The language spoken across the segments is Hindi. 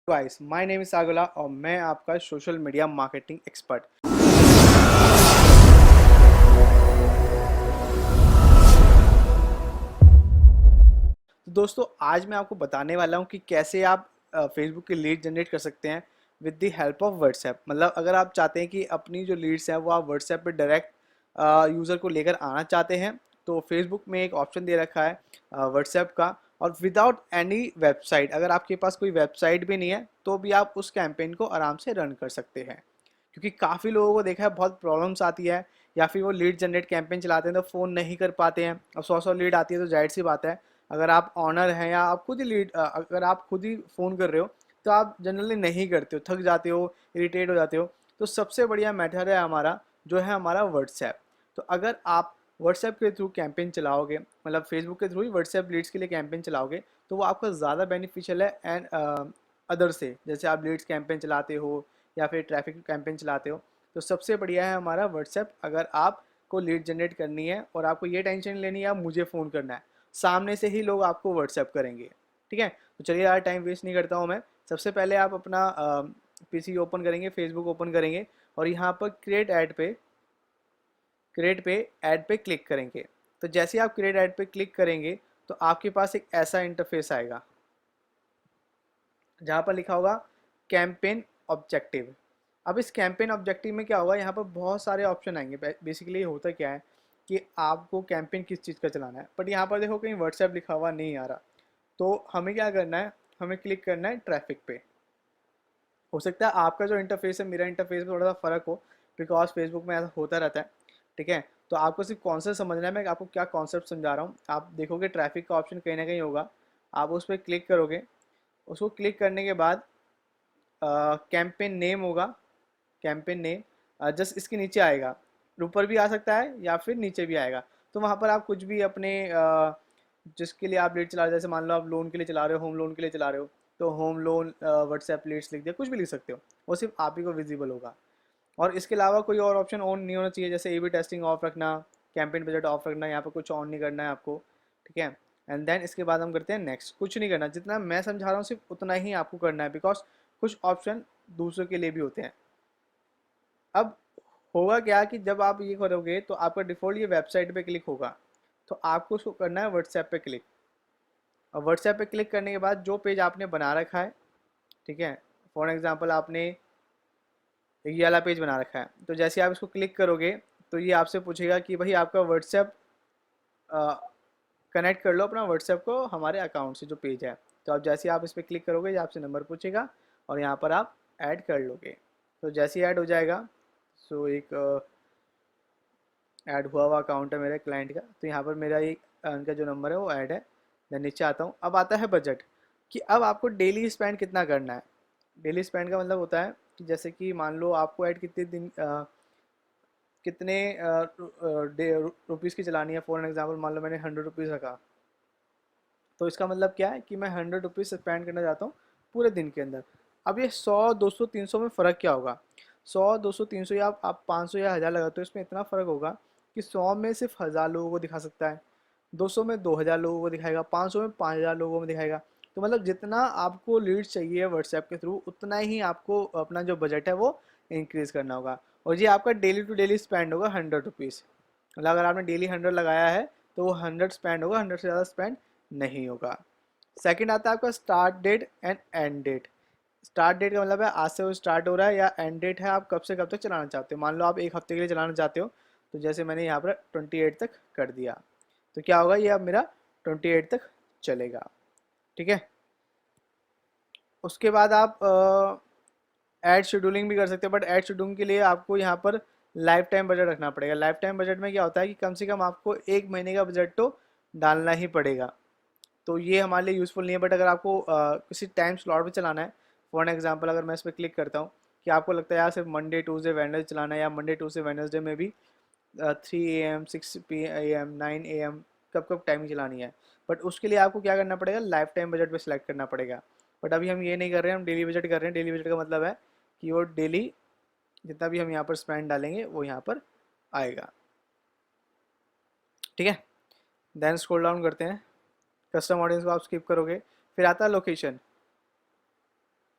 गाइस, माय नेम इज सागुला और मैं आपका सोशल मीडिया मार्केटिंग एक्सपर्ट। तो दोस्तों, आज मैं आपको बताने वाला हूं कि कैसे आप फेसबुक के लीड जनरेट कर सकते हैं with the help of WhatsApp. मतलब अगर आप चाहते हैं कि अपनी जो लीड्स हैं वो आप व्हाट्सएप पे डायरेक्ट यूज़र को लेकर आना चाहते हैं, तो फेसबुक में एक ऑप्शन दे रखा है व्हाट्सएप का, और विदाउट एनी वेबसाइट। अगर आपके पास कोई वेबसाइट भी नहीं है तो भी आप उस कैंपेन को आराम से रन कर सकते हैं। क्योंकि काफ़ी लोगों को देखा है बहुत प्रॉब्लम्स आती है, या फिर वो लीड जनरेट कैंपेन चलाते हैं तो फ़ोन नहीं कर पाते हैं। अब 100 लीड आती है तो जाहिर सी बात है, अगर आप ऑनर हैं या आप खुद ही लीड अगर आप खुद ही फ़ोन कर रहे हो तो आप जनरली नहीं करते हो, थक जाते हो, इरिटेट हो जाते हो। तो सबसे बढ़िया मेथड है हमारा, जो है हमारा व्हाट्सएप। तो अगर आप व्हाट्सएप के थ्रू कैंपेन चलाओगे, मतलब फेसबुक के थ्रू ही व्हाट्सएप लीड्स के लिए कैंपेन चलाओगे, तो वो आपका ज़्यादा बेनिफिशियल है एंड अदर से। जैसे आप लीड्स कैंपेन चलाते हो या फिर ट्रैफिक कैंपेन चलाते हो, तो सबसे बढ़िया है हमारा व्हाट्सएप। अगर आपको लीड जनरेट करनी है और आपको ये टेंशन नहीं लेनी है आप मुझे फ़ोन करना है, सामने से ही लोग आपको व्हाट्सएप करेंगे। ठीक है, तो चलिए यार, टाइम वेस्ट नहीं करता हूँ मैं। सबसे पहले आप अपना पीसी ओपन करेंगे, फेसबुक ओपन करेंगे, और यहाँ पर क्रिएट पे ऐड पे क्लिक करेंगे। तो जैसे ही आप क्रिएट ऐड पे क्लिक करेंगे तो आपके पास एक ऐसा इंटरफेस आएगा जहाँ पर लिखा होगा कैंपेन ऑब्जेक्टिव। अब इस कैंपेन ऑब्जेक्टिव में क्या होगा, यहाँ पर बहुत सारे ऑप्शन आएंगे। बेसिकली होता क्या है कि आपको कैंपेन किस चीज़ का चलाना है, बट यहाँ पर देखो कहीं व्हाट्सएप लिखा हुआ नहीं आ रहा। तो हमें क्या करना है, हमें क्लिक करना है ट्रैफिक पे। हो सकता है आपका जो इंटरफेस है मेरा इंटरफेस में थोड़ा सा फ़र्क हो, बिकॉज फेसबुक में ऐसा होता रहता है। ठीक है, तो आपको सिर्फ कॉन्सेप्ट समझना है, मैं आपको क्या कॉन्सेप्ट समझा रहा हूँ। आप देखोगे ट्रैफिक का ऑप्शन कहीं ना कहीं होगा, आप उस पर क्लिक करोगे। उसको क्लिक करने के बाद कैंपेन नेम होगा, कैंपेन नेम जस्ट इसके नीचे आएगा। ऊपर भी आ सकता है या फिर नीचे भी आएगा। तो वहाँ पर आप कुछ भी अपने जिसके लिए आप लीड चला रहे हो, जैसे मान लो आप लोन के लिए चला रहे हो, होम लोन के लिए चला रहे हो, तो होम लोन व्हाट्सएप लीड्स लिख दिया, कुछ भी लिख सकते हो। वो सिर्फ आप ही को विजिबल होगा। और इसके अलावा कोई और ऑप्शन ऑन नहीं होना चाहिए, जैसे ए बी टेस्टिंग ऑफ रखना, कैंपेन बजट ऑफ रखना, यहाँ पर कुछ ऑन नहीं करना है आपको। ठीक है, एंड देन इसके बाद हम करते हैं नेक्स्ट। कुछ नहीं करना, जितना मैं समझा रहा हूँ सिर्फ उतना ही आपको करना है, बिकॉज कुछ ऑप्शन दूसरों के लिए भी होते हैं। अब होगा क्या कि जब आप ये करोगे तो आपका डिफ़ॉल्ट ये वेबसाइट पे क्लिक होगा, तो आपको उसको करना है व्हाट्सएप पे क्लिक। और व्हाट्सएप पे क्लिक करने के बाद जो पेज आपने बना रखा है, ठीक है, फॉर एग्जांपल आपने ये वाला पेज बना रखा है, तो जैसे आप इसको क्लिक करोगे तो ये आपसे पूछेगा कि भाई आपका व्हाट्सएप कनेक्ट कर लो अपना व्हाट्सएप को हमारे अकाउंट से, जो पेज है। तो आप जैसे ही आप इस पर क्लिक करोगे ये आपसे नंबर पूछेगा और यहाँ पर आप ऐड कर लोगे। तो जैसे ही ऐड हो जाएगा, सो एक ऐड हुआ हुआ अकाउंट है मेरे क्लाइंट का, तो यहाँ पर मेरा एक उनका जो नंबर है वो ऐड है। देन नीचे आता हूँ, अब आता है बजट, कि अब आपको डेली स्पेंड कितना करना है। डेली स्पेंड का मतलब होता है कि जैसे कि मान लो आपको ऐड कितने दिन कितने रुपीज़ की चलानी है। फॉर एग्जांपल मान लो मैंने 100 रुपीज़ रखा, तो इसका मतलब क्या है कि मैं 100 रुपीज़ स्पेंड करना चाहता हूँ पूरे दिन के अंदर। अब ये 100, 200, 300 में फ़र्क क्या होगा, 100, 200, 300 या आप 500 या 1000 लगाते हो, इसमें इतना फ़र्क होगा कि 100 में सिर्फ 1000 लोगों को दिखा सकता है, 200 में 2000 लोगों को दिखाएगा, 500 में 5000 लोगों में दिखाएगा। तो मतलब जितना आपको लीड चाहिए व्हाट्सएप के थ्रू, उतना ही आपको अपना जो बजट है वो इंक्रीज़ करना होगा। और ये आपका डेली टू डेली स्पेंड होगा 100 रुपीज़। मतलब अगर आपने डेली 100 लगाया है तो वो 100 स्पेंड होगा, 100 से ज़्यादा स्पेंड नहीं होगा। सेकंड आता है आपका start date and end date. Start date का मतलब है आज से वो स्टार्ट हो रहा है, या एंड डेट है आप कब से कब तक चलाना चाहते हो। मान लो आप एक हफ्ते के लिए चलाना चाहते हो, तो जैसे मैंने यहाँ पर 28 तक कर दिया, तो क्या होगा, ये अब मेरा 28 तक चलेगा। ठीक है, उसके बाद आप ऐड शेड्यूलिंग भी कर सकते हो, बट ऐड शेड्यूलिंग के लिए आपको यहाँ पर लाइफ टाइम बजट रखना पड़ेगा। लाइफ टाइम बजट में क्या होता है कि कम से कम आपको एक महीने का बजट तो डालना ही पड़ेगा। तो ये हमारे लिए यूज़फुल नहीं है। बट अगर आपको किसी टाइम स्लॉट पे चलाना है, फॉर एग्जांपल अगर मैं इस पर क्लिक करता हूँ कि आपको लगता है यार सिर्फ मंडे ट्यूसडे वेडनेसडे चलाना है, या मंडे ट्यूसडे वेडनेसडे में भी 3 AM 6 PM 9 AM कब कब टाइमिंग चलानी है, बट उसके लिए आपको क्या करना पड़ेगा, लाइफ टाइम बजट पे सिलेक्ट करना पड़ेगा। बट अभी हम ये नहीं कर रहे हैं, हम डेली बजट कर रहे हैं। डेली बजट का मतलब है कि वो डेली जितना भी हम यहाँ पर स्पेंड डालेंगे वो यहाँ पर आएगा। ठीक है, देन स्क्रॉल डाउन करते हैं, कस्टम ऑडियंस को आप स्किप करोगे, फिर आता है लोकेशन।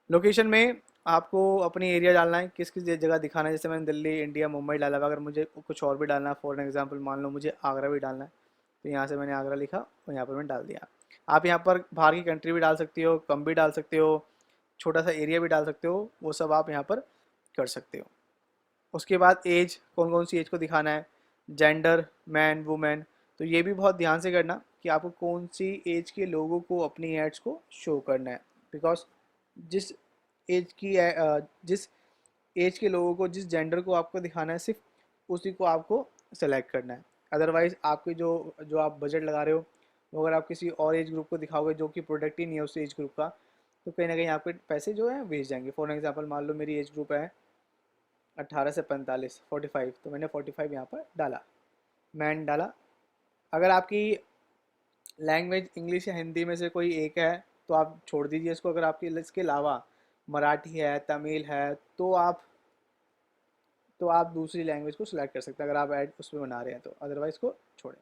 लोकेशन में आपको अपनी एरिया डालना है, किस किस जगह दिखाना है। जैसे मैंने दिल्ली, इंडिया, मुंबई डाला हुआ, अगर मुझे कुछ और भी डालना है, फॉर एग्जांपल मान लो मुझे आगरा भी डालना है, तो यहाँ से मैंने आगरा लिखा और यहाँ पर मैंने डाल दिया। आप यहाँ पर बाहर की कंट्री भी डाल सकते हो, कम भी डाल सकते हो, छोटा सा एरिया भी डाल सकते हो, वो सब आप यहाँ पर कर सकते हो। उसके बाद एज, कौन कौन सी एज को दिखाना है, जेंडर, मैन, वुमेन। तो ये भी बहुत ध्यान से करना कि आपको कौन सी एज के लोगों को अपनी एड्स को शो करना है, बिकॉज जिस एज की जिस एज के लोगों को, जिस जेंडर को आपको दिखाना है, सिर्फ उसी को आपको सेलेक्ट करना है। अदरवाइज आपके जो जो आप बजट लगा रहे हो, वो अगर आप किसी और एज ग्रुप को दिखाओगे जो कि प्रोडक्ट ही नहीं है उस एज ग्रुप का, तो कहीं ना कहीं आपके पैसे जो है वेस्ट जाएंगे। फॉर एग्जांपल मान लो मेरी एज ग्रुप है 18 से 45, 45, तो मैंने 45 यहाँ पर डाला, मैन डाला। अगर आपकी लैंग्वेज इंग्लिश या हिंदी में से कोई एक है तो आप छोड़ दीजिए इसको। अगर आपकी इसके अलावा मराठी है, तमिल है, तो आप दूसरी लैंग्वेज को सिलेक्ट कर सकते हैं अगर आप ऐड उसमें बना रहे हैं तो, अदरवाइज को छोड़ें।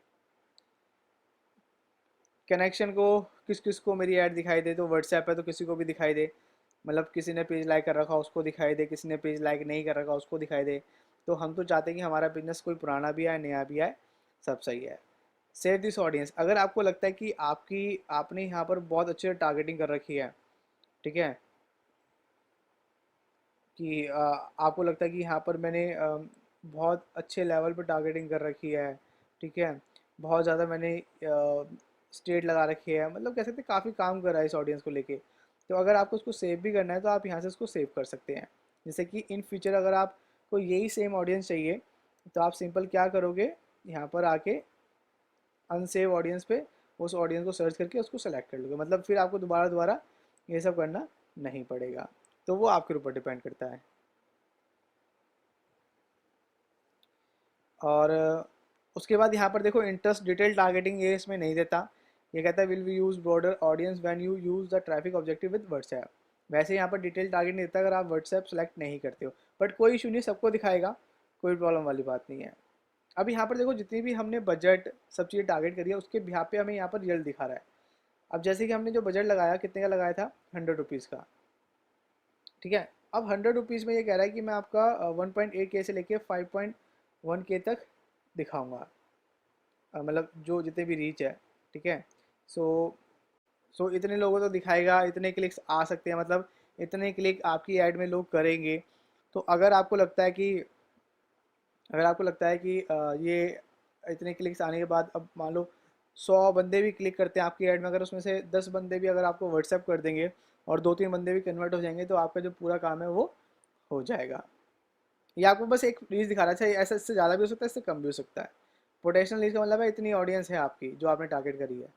कनेक्शन को, किस किस को मेरी ऐड दिखाई दे, तो व्हाट्सएप है तो किसी को भी दिखाई दे, मतलब किसी ने पेज लाइक कर रखा उसको दिखाई दे, किसी ने पेज लाइक नहीं कर रखा उसको दिखाई दे। तो हम तो चाहते हैं कि हमारा बिजनेस कोई पुराना भी आए, नया भी आए, सब सही है। सेव दिस ऑडियंस, अगर आपको लगता है कि आपने यहाँ पर बहुत अच्छे टारगेटिंग कर रखी है, ठीक है, कि आपको लगता है कि यहाँ पर मैंने बहुत अच्छे लेवल पर टारगेटिंग कर रखी है, ठीक है, बहुत ज़्यादा मैंने स्टेट लगा रखी है, मतलब कह सकते हैं काफ़ी काम कर रहा है इस ऑडियंस को लेके। तो अगर आपको उसको सेव भी करना है तो आप यहाँ से उसको सेव कर सकते हैं। जैसे कि इन फ्यूचर अगर आपको यही सेम ऑडियंस चाहिए तो आप सिंपल क्या करोगे, यहाँ पर आके अनसेव ऑडियंस पे उस ऑडियंस को सर्च करके उसको सेलेक्ट कर लोगे, मतलब फिर आपको दोबारा दोबारा ये सब करना नहीं पड़ेगा। तो वो आपके ऊपर डिपेंड करता है। और उसके बाद यहाँ पर देखो इंटरेस्ट डिटेल टारगेटिंग ये इसमें नहीं देता। ये कहता है will we use broader audience when you use the traffic objective with WhatsApp. वैसे यहाँ पर डिटेल टारगेट नहीं देता अगर आप व्हाट्सएप सेलेक्ट नहीं करते हो, बट कोई इशू नहीं, सबको दिखाएगा, कोई प्रॉब्लम वाली बात नहीं है। अब यहाँ पर देखो जितनी भी हमने बजट सब चीज़ें टारगेट करी है उसके बिहार पे हमें यहाँ पर रिजल्ट दिखा रहा है। अब जैसे कि हमने जो बजट लगाया, कितने का लगाया था, 100 रुपीज़ का, ठीक है। अब 100 रुपीज़ में ये कह रहा है कि मैं आपका 1.8K से लेके 5.1K तक दिखाऊंगा, मतलब जो जितने भी रीच है, ठीक है। सो इतने लोगों को तो दिखाएगा, इतने क्लिक्स आ सकते हैं, मतलब इतने क्लिक आपकी ऐड में लोग करेंगे। तो अगर आपको लगता है कि ये इतने क्लिक्स आने के बाद, अब मान लो 100 बंदे भी क्लिक करते हैं आपकी ऐड में, अगर उसमें से 10 बंदे भी अगर आपको व्हाट्सएप कर देंगे और 2-3 बंदे भी कन्वर्ट हो जाएंगे, तो आपका जो पूरा काम है वो हो जाएगा। ये आपको बस एक रीच दिखा रहा है, अच्छा ऐसा, इससे ज़्यादा भी हो सकता है, इससे कम भी हो सकता है। पोटेंशियल रीच का मतलब है इतनी ऑडियंस है आपकी जो आपने टारगेट करी है।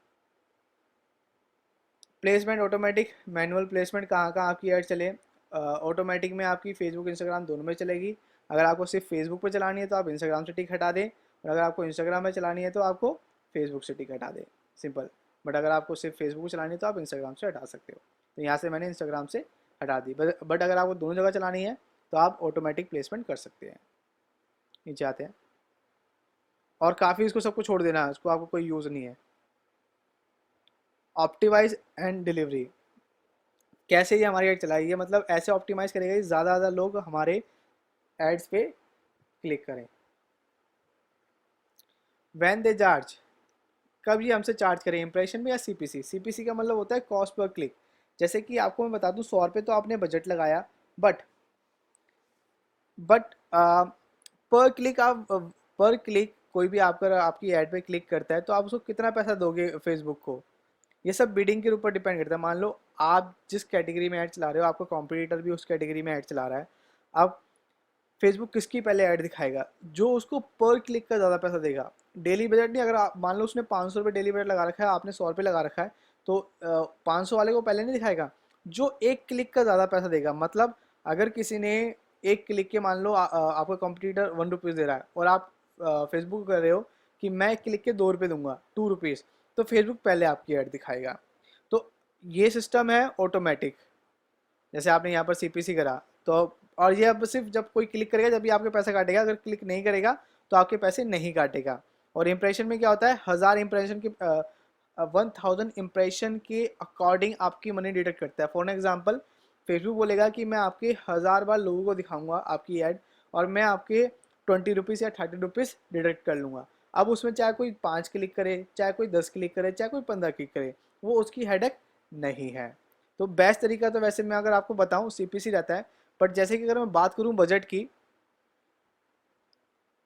प्लेसमेंट ऑटोमेटिक, मैनुअल प्लेसमेंट, कहाँ कहाँ आपकी ऐड चले। ऑटोमेटिक में आपकी फेसबुक इंस्टाग्राम दोनों में चलेगी। अगर आपको सिर्फ फेसबुक पे चलानी है तो आप इंस्टाग्राम से टिक हटा दें, और अगर आपको इंस्टाग्राम में चलानी है तो आपको फेसबुक से टिक हटा दें, सिंपल। बट अगर आपको सिर्फ फेसबुक पे चलानी है तो आप इंस्टाग्राम से हटा सकते हो। तो यहाँ से मैंने इंस्टाग्राम से हटा दी, बट अगर आपको दोनों जगह चलानी है तो आप ऑटोमेटिक प्लेसमेंट कर सकते हैं। नीचे आते हैं, और काफ़ी इसको सबको छोड़ देना है, उसको आपको कोई यूज़ नहीं है। ऑप्टिमाइज एंड डिलीवरी, कैसे ये हमारी ऐड चलाएगी, मतलब ऐसे ऑप्टिमाइज करेगा कि ज़्यादा ज़्यादा लोग हमारे एड्स पे क्लिक करें। व्हेन दे चार्ज, कब ये हमसे चार्ज करें, इंप्रेशन में या सीपीसी। सीपीसी का मतलब होता है कॉस्ट पर क्लिक। जैसे कि आपको मैं बता दूं, 100 रुपये तो आपने बजट लगाया, बट बट पर क्लिक आप पर क्लिक कोई भी आपकी ऐड पे क्लिक करता है तो आप उसको कितना पैसा दोगे फेसबुक को, ये सब बिडिंग के ऊपर डिपेंड करता है। मान लो आप जिस कैटेगरी में ऐड चला रहे हो, आपका कॉम्पिटिटर भी उस कैटेगरी में ऐड चला रहा है, अब फेसबुक किसकी पहले ऐड दिखाएगा, जो उसको पर क्लिक का ज़्यादा पैसा देगा। डेली बजट नहीं, अगर आप मान लो उसने 500 रुपये डेली बजट लगा रखा है, आपने 100 रुपये लगा रखा है, तो 500 वाले को पहले नहीं दिखाएगा, जो एक क्लिक का ज़्यादा पैसा देगा। मतलब अगर किसी ने एक क्लिक के, मान लो आपका कॉम्पिटिटर 1 रुपीज़ दे रहा है और आप फेसबुक कर रहे हो कि मैं एक क्लिक के 2 रुपये दूंगा, 2 रुपीज़, तो फेसबुक पहले आपकी ऐड दिखाएगा। तो ये सिस्टम है ऑटोमेटिक। जैसे आपने यहाँ पर सीपीसी करा तो, और ये अब सिर्फ जब कोई क्लिक करेगा जब भी आपके पैसे काटेगा, अगर क्लिक नहीं करेगा तो आपके पैसे नहीं काटेगा। और इम्प्रेशन में क्या होता है, 1000 इम्प्रेशन की 1000 इम्प्रेशन के अकॉर्डिंग आपकी मनी डिडक्ट करता है। फॉर एग्जाम्पल फेसबुक बोलेगा कि मैं आपके 1000 बार लोगों को दिखाऊंगा आपकी ऐड, और मैं आपके 20 रुपीज़ या 30 रुपीज़ डिडक्ट कर लूँगा। अब उसमें चाहे कोई 5 क्लिक करे, चाहे कोई 10 क्लिक करे, चाहे कोई 15 क्लिक करे, वो उसकी हेडेक नहीं है। तो बेस्ट तरीका तो वैसे मैं अगर आपको बताऊँ CPC रहता है, बट जैसे कि अगर मैं बात करूँ बजट की,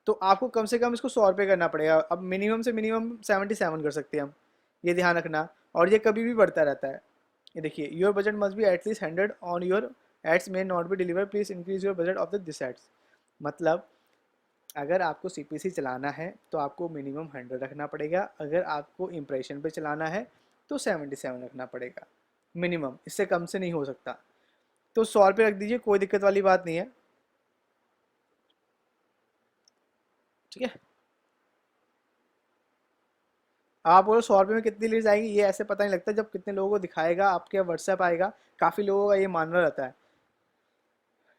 तो आपको कम से कम इसको 100 रुपये करना पड़ेगा। अब मिनिमम से मिनिमम 77 कर सकते हैं हम, ये ध्यान रखना। और ये कभी भी बढ़ता रहता है। ये देखिए, your budget must be at least 100 on your ads may not be deliver, please increase your budget of the this ads. मतलब अगर आपको CPC चलाना है तो आपको मिनिमम 100 रखना पड़ेगा, अगर आपको इम्प्रेशन पे चलाना है तो 77 रखना पड़ेगा मिनिमम, इससे कम से नहीं हो सकता। तो 100 रुपये रख दीजिए, कोई दिक्कत वाली बात नहीं है, ठीक है। आप बोलो 100 रुपये में कितनी लीड्स आएगी, ये ऐसे पता नहीं लगता, जब कितने लोगों को दिखाएगा, आपके व्हाट्सएप आएगा, काफ़ी लोगों का ये मानना रहता है,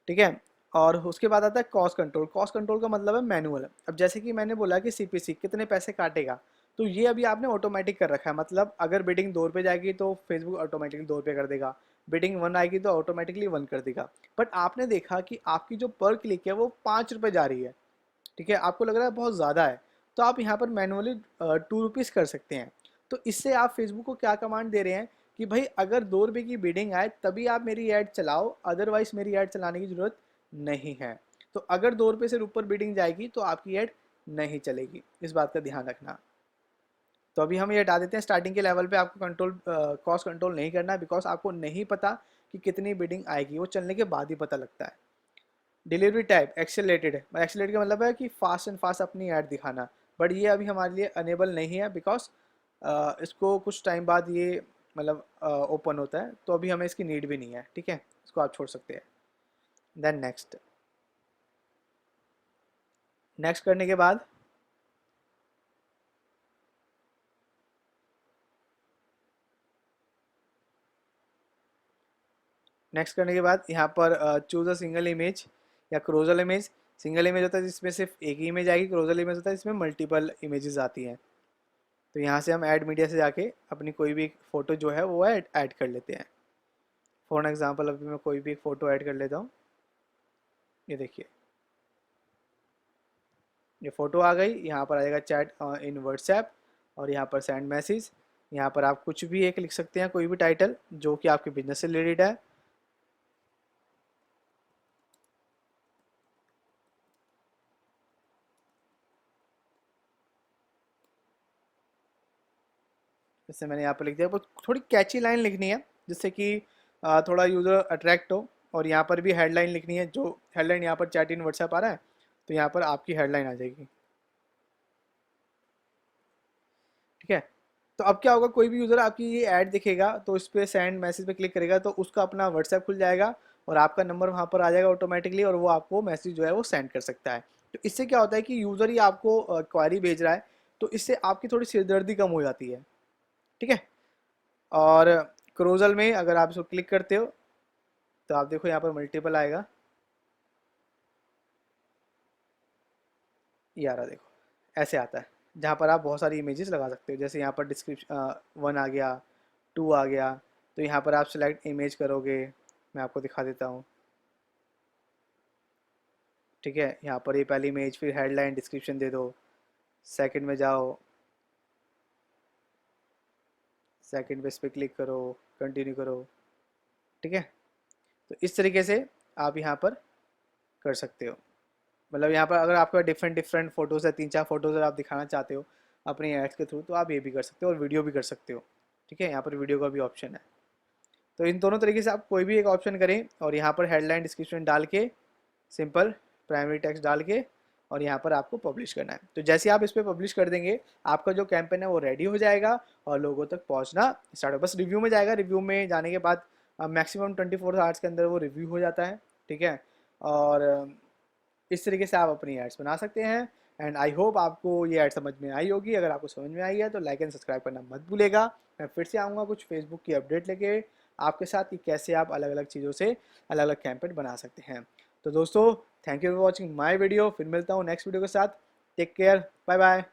ठीक है। और उसके बाद आता है कॉस्ट कंट्रोल। कॉस्ट कंट्रोल का मतलब है मैनुअल। अब जैसे कि मैंने बोला कि CPC कितने पैसे काटेगा, तो ये अभी आपने ऑटोमेटिक कर रखा है। मतलब अगर बिडिंग 2 रुपये जाएगी तो फेसबुक ऑटोमेटिकली 2 रुपये कर देगा, बिडिंग 1 आएगी तो ऑटोमेटिकली 1 कर देगा। बट आपने देखा कि आपकी जो पर क्लिक है वो 5 रुपये जा रही है, ठीक है, आपको लग रहा है बहुत ज़्यादा है, तो आप यहाँ पर मैनुअली 2 रुपीज़ कर सकते हैं। तो इससे आप फेसबुक को क्या कमांड दे रहे हैं कि भाई अगर 2 रुपये की बिडिंग आए तभी आप मेरी ऐड चलाओ, अदरवाइज मेरी ऐड चलाने की ज़रूरत नहीं है। तो अगर 2 रुपये से ऊपर बिडिंग जाएगी तो आपकी ऐड नहीं चलेगी, इस बात का ध्यान रखना। तो अभी हम ये हटा देते हैं, स्टार्टिंग के लेवल पे आपको कंट्रोल कॉस्ट कंट्रोल नहीं करना है, बिकॉज आपको नहीं पता कि कितनी बिडिंग आएगी, वो चलने के बाद ही पता लगता है। डिलीवरी टाइप एक्सेलरेटेड है, एक्सेलरेटेड का मतलब है कि फास्ट एंड फास्ट अपनी ऐड दिखाना, बट ये अभी हमारे लिए अनेबल नहीं है, बिकॉज इसको कुछ टाइम बाद ये मतलब ओपन होता है, तो अभी हमें इसकी नीड भी नहीं है, ठीक है, इसको आप छोड़ सकते हैं। देन नेक्स्ट, नेक्स्ट करने के बाद यहाँ पर चूज अ सिंगल इमेज या क्रोजल इमेज। सिंगल इमेज होता है जिसमें सिर्फ एक ही इमेज आएगी, क्रोजल इमेज होता है जिसमें मल्टीपल इमेजेस आती हैं। तो यहाँ से हम ऐड मीडिया से जाके अपनी कोई भी फ़ोटो जो है वो ऐड कर लेते हैं। फॉर एग्जांपल अभी मैं कोई भी एक फ़ोटो ऐड कर लेता हूँ, ये देखिए, ये फ़ोटो आ गई। यहाँ पर आएगा चैट इन व्हाट्सएप, और यहाँ पर सेंड मैसेज। यहाँ पर आप कुछ भी एक लिख सकते हैं, कोई भी टाइटल जो कि आपके बिजनेस से रिलेटेड है। जैसे मैंने यहाँ पर लिख दिया, बस थोड़ी कैची लाइन लिखनी है जिससे कि थोड़ा यूज़र अट्रैक्ट हो। और यहाँ पर भी हेडलाइन लिखनी है, जो हेडलाइन यहाँ पर चैट इन व्हाट्सएप आ रहा है तो यहाँ पर आपकी हेडलाइन आ जाएगी, ठीक है। तो अब क्या होगा, कोई भी यूज़र आपकी ये ऐड दिखेगा तो इस पर सेंड मैसेज पे क्लिक करेगा तो उसका अपना व्हाट्सएप खुल जाएगा और आपका नंबर वहाँ पर आ जाएगा ऑटोमेटिकली, और वो आपको मैसेज जो है वो सेंड कर सकता है। तो इससे क्या होता है कि यूज़र ही आपको क्वारी भेज रहा है, तो इससे आपकी थोड़ी सिरदर्दी कम हो जाती है, ठीक है। और क्रोजल में अगर आप इसको क्लिक करते हो तो आप देखो यहाँ पर मल्टीपल आएगा, ये आ रहा देखो, ऐसे आता है, जहाँ पर आप बहुत सारी इमेजेस लगा सकते हो। जैसे यहाँ पर डिस्क्रिप्शन 1 आ गया, 2 आ गया, तो यहाँ पर आप सिलेक्ट इमेज करोगे, मैं आपको दिखा देता हूँ, ठीक है। यहाँ पर ये पहली इमेज, फिर हेडलाइन, डिस्क्रिप्शन दे दो। सेकंड में जाओ, सेकंड पे इस पर क्लिक करो, कंटिन्यू करो, ठीक है। तो इस तरीके से आप यहाँ पर कर सकते हो। मतलब यहाँ पर अगर आपका डिफरेंट डिफरेंट फोटोज़ है, 3-4 फोटोज़ अगर आप दिखाना चाहते हो अपनी एड्स के थ्रू, तो आप ये भी कर सकते हो और वीडियो भी कर सकते हो, ठीक है। यहाँ पर वीडियो का भी ऑप्शन है। तो इन दोनों तरीके से आप कोई भी एक ऑप्शन करें और यहाँ पर हेडलाइन, डिस्क्रिप्शन डाल के, सिंपल प्राइमरी टेक्स्ट डाल के, और यहाँ पर आपको पब्लिश करना है। तो जैसे आप इस पर पब्लिश कर देंगे, आपका जो कैंपेन है वो रेडी हो जाएगा और लोगों तक पहुँचना स्टार्ट हो। बस रिव्यू में जाएगा, रिव्यू में जाने के बाद मैक्सिमम 24 आवर्स के अंदर वो रिव्यू हो जाता है, ठीक है। और इस तरीके से आप अपनी एड्स बना सकते हैं। एंड आई होप आपको ये ऐड समझ में आई होगी। अगर आपको समझ में आई है तो लाइक एंड सब्सक्राइब करना मत भूलेगा। मैं फिर से आऊँगा कुछ फेसबुक की अपडेट लेके आपके साथ कि कैसे आप अलग अलग चीज़ों से अलग अलग कैंपेन बना सकते हैं। तो दोस्तों, thank you for watching my video. फिर मिलता हूँ नेक्स्ट वीडियो के साथ। Take care, bye bye.